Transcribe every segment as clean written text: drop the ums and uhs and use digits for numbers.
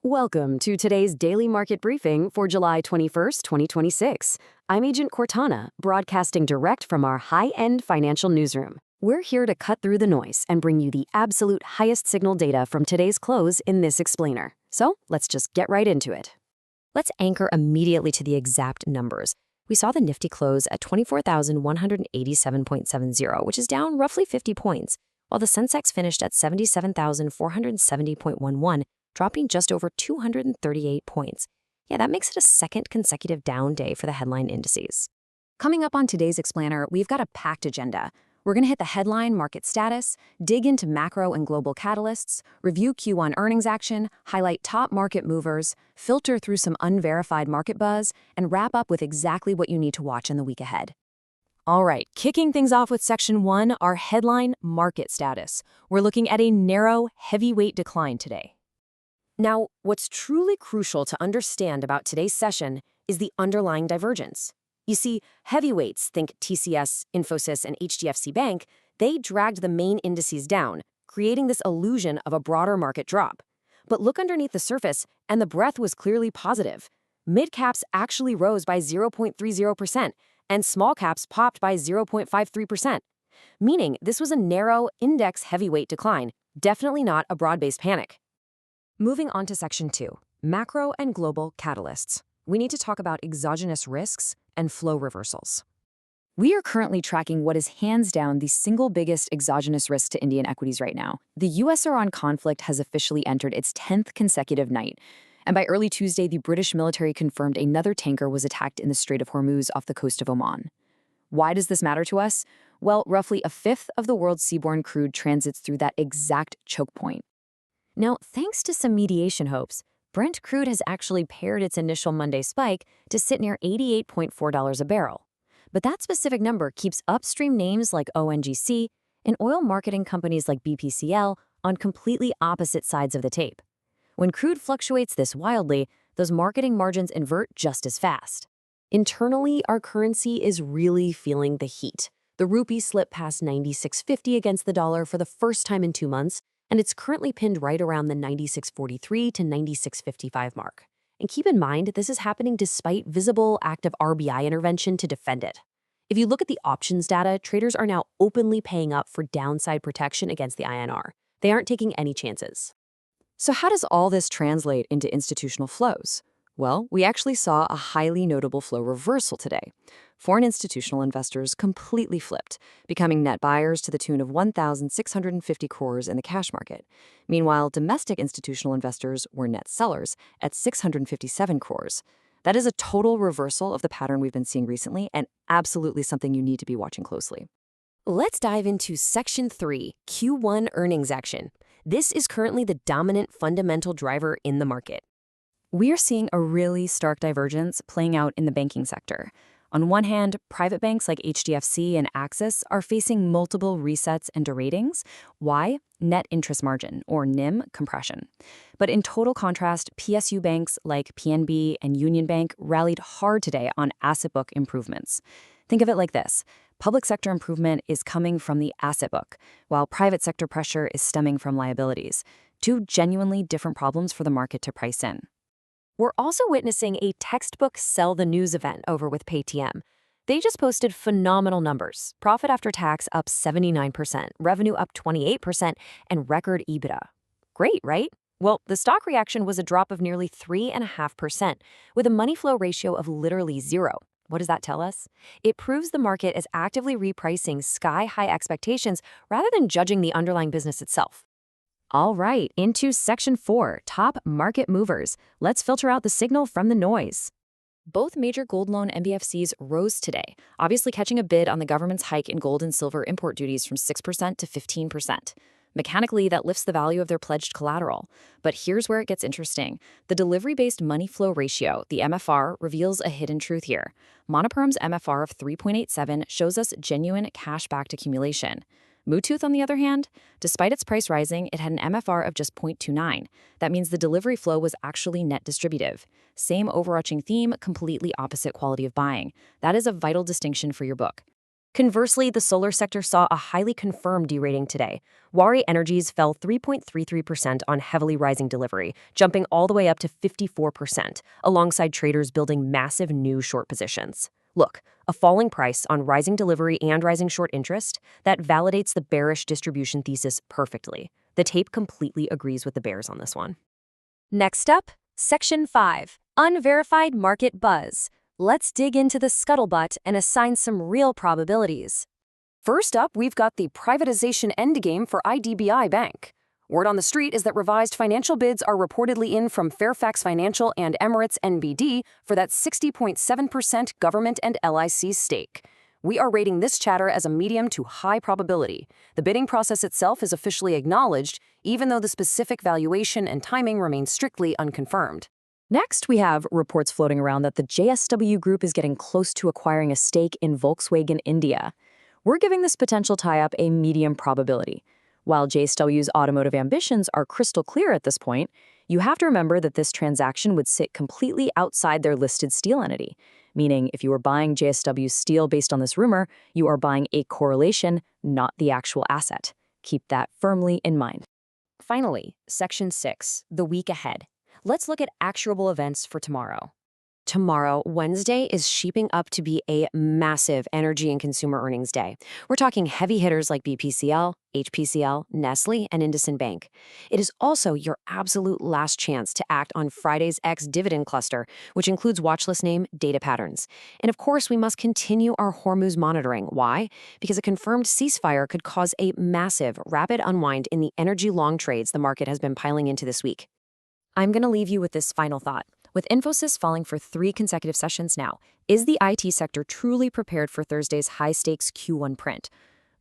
Welcome to today's daily market briefing for July 21st, 2026. I'm Agent Cortana, broadcasting direct from our high-end financial newsroom. We're here to cut through the noise and bring you the absolute highest signal data from today's close in this explainer. So let's just get right into it. Let's anchor immediately to the exact numbers. We saw the Nifty close at 24,187.70, which is down roughly 50 points, while the Sensex finished at 77,470.11, dropping just over 238 points. Yeah, that makes it a second consecutive down day for the headline indices. Coming up on today's explainer, we've got a packed agenda. We're going to hit the headline market status, dig into macro and global catalysts, review Q1 earnings action, highlight top market movers, filter through some unverified market buzz, and wrap up with exactly what you need to watch in the week ahead. All right, kicking things off with Section 1, our headline market status. We're looking at a narrow, heavyweight decline today. Now, what's truly crucial to understand about today's session is the underlying divergence. You see, heavyweights, think TCS, Infosys, and HDFC Bank, they dragged the main indices down, creating this illusion of a broader market drop. But look underneath the surface, and the breadth was clearly positive. Midcaps actually rose by 0.30%, and small caps popped by 0.53%. Meaning, this was a narrow, index heavyweight decline, definitely not a broad-based panic. Moving on to Section 2, macro and global catalysts. We need to talk about exogenous risks and flow reversals. We are currently tracking what is hands down the single biggest exogenous risk to Indian equities right now. The US-Iran conflict has officially entered its 10th consecutive night. And by early Tuesday, the British military confirmed another tanker was attacked in the Strait of Hormuz off the coast of Oman. Why does this matter to us? Well, roughly a fifth of the world's seaborne crude transits through that exact choke point. Now, thanks to some mediation hopes, Brent crude has actually paired its initial Monday spike to sit near $88.4 a barrel. But that specific number keeps upstream names like ONGC and oil marketing companies like BPCL on completely opposite sides of the tape. When crude fluctuates this wildly, those marketing margins invert just as fast. Internally, our currency is really feeling the heat. The rupee slipped past 96.50 against the dollar for the first time in 2 months, and it's currently pinned right around the 96.43 to 96.55 mark. And keep in mind, this is happening despite visible active RBI intervention to defend it. If you look at the options data, traders are now openly paying up for downside protection against the INR. They aren't taking any chances. So how does all this translate into institutional flows? Well, we actually saw a highly notable flow reversal today. Foreign institutional investors completely flipped, becoming net buyers to the tune of 1,650 crores in the cash market. Meanwhile, domestic institutional investors were net sellers at 657 crores. That is a total reversal of the pattern we've been seeing recently, and absolutely something you need to be watching closely. Let's dive into Section 3, Q1 earnings action. This is currently the dominant fundamental driver in the market. We are seeing a really stark divergence playing out in the banking sector. On one hand, private banks like HDFC and Axis are facing multiple resets and deratings. Why? Net interest margin, or NIM, compression. But in total contrast, PSU banks like PNB and Union Bank rallied hard today on asset book improvements. Think of it like this. Public sector improvement is coming from the asset book, while private sector pressure is stemming from liabilities. Two genuinely different problems for the market to price in. We're also witnessing a textbook sell the news event over with Paytm. They just posted phenomenal numbers. Profit after tax up 79%, revenue up 28%, and record EBITDA. Great, right? Well, the stock reaction was a drop of nearly 3.5%, with a money flow ratio of literally 0. What does that tell us? It proves the market is actively repricing sky-high expectations rather than judging the underlying business itself. All right, into Section 4, top market movers. Let's filter out the signal from the noise. Both major gold loan NBFCs rose today, obviously catching a bid on the government's hike in gold and silver import duties from 6% to 15%. Mechanically, that lifts the value of their pledged collateral. But here's where it gets interesting. The delivery-based money flow ratio, the MFR, reveals a hidden truth here. Monoperm's MFR of 3.87 shows us genuine cash-backed accumulation. Mootooth, on the other hand, despite its price rising, it had an MFR of just 0.29. That means the delivery flow was actually net distributive. Same overarching theme, completely opposite quality of buying. That is a vital distinction for your book. Conversely, the solar sector saw a highly confirmed derating today. Waaree Energies fell 3.33% on heavily rising delivery, jumping all the way up to 54%, alongside traders building massive new short positions. Look, a falling price on rising delivery and rising short interest, that validates the bearish distribution thesis perfectly. The tape completely agrees with the bears on this one. Next up, Section 5, Unverified Market Buzz. Let's dig into the scuttlebutt and assign some real probabilities. First up, we've got the privatization endgame for IDBI Bank. Word on the street is that revised financial bids are reportedly in from Fairfax Financial and Emirates NBD for that 60.7% government and LIC stake. We are rating this chatter as a medium to high probability. The bidding process itself is officially acknowledged, even though the specific valuation and timing remain strictly unconfirmed. Next, we have reports floating around that the JSW Group is getting close to acquiring a stake in Volkswagen India. We're giving this potential tie-up a medium probability. While JSW's automotive ambitions are crystal clear at this point, you have to remember that this transaction would sit completely outside their listed steel entity, meaning if you were buying JSW's steel based on this rumor, you are buying a correlation, not the actual asset. Keep that firmly in mind. Finally, Section 6, the week ahead. Let's look at actionable events for tomorrow. Tomorrow, Wednesday, is shaping up to be a massive energy and consumer earnings day. We're talking heavy hitters like BPCL, HPCL, Nestle, and Indices Bank. It is also your absolute last chance to act on Friday's ex-dividend cluster, which includes watchlist name data patterns. And of course, we must continue our Hormuz monitoring. Why? Because a confirmed ceasefire could cause a massive, rapid unwind in the energy long trades the market has been piling into this week. I'm going to leave you with this final thought. With Infosys falling for 3 consecutive sessions now, is the IT sector truly prepared for Thursday's high-stakes Q1 print?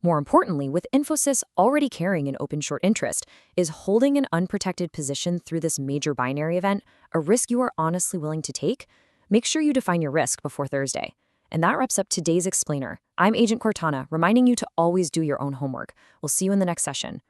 More importantly, with Infosys already carrying an open short interest, is holding an unprotected position through this major binary event a risk you are honestly willing to take? Make sure you define your risk before Thursday. And that wraps up today's explainer. I'm Agent Cortana, reminding you to always do your own homework. We'll see you in the next session.